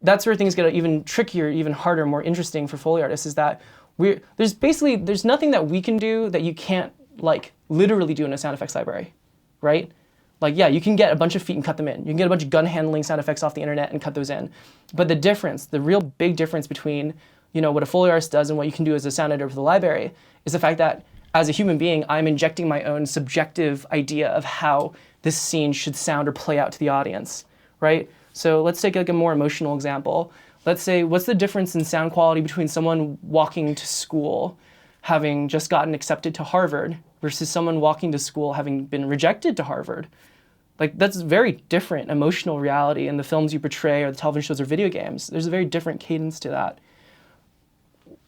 that's where things get even trickier, even harder, more interesting for Foley artists, is that there's nothing that we can do that you can't like literally do in a sound effects library, right? Like, yeah, you can get a bunch of feet and cut them in. You can get a bunch of gun handling sound effects off the internet and cut those in. But the difference, the real big difference between, you know, what a Foley artist does and what you can do as a sound editor for the library is the fact that as a human being, I'm injecting my own subjective idea of how this scene should sound or play out to the audience, right? So let's take like a more emotional example. Let's say, what's the difference in sound quality between someone walking to school having just gotten accepted to Harvard versus someone walking to school having been rejected to Harvard? Like, that's very different emotional reality in the films you portray or the television shows or video games. There's a very different cadence to that.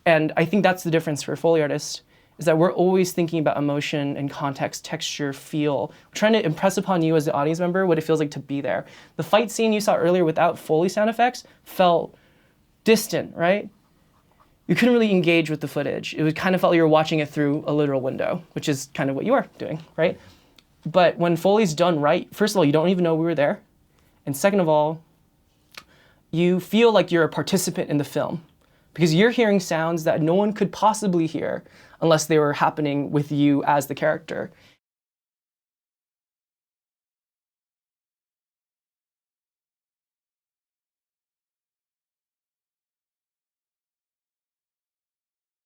And I think that's the difference for a Foley artist, is that we're always thinking about emotion and context, texture, feel. We're trying to impress upon you as the audience member what it feels like to be there. The fight scene you saw earlier without Foley sound effects felt distant, right? You couldn't really engage with the footage. It kind of felt like you were watching it through a literal window, which is kind of what you are doing, right? But when Foley's done right, first of all, you don't even know we were there. And second of all, you feel like you're a participant in the film because you're hearing sounds that no one could possibly hear unless they were happening with you as the character.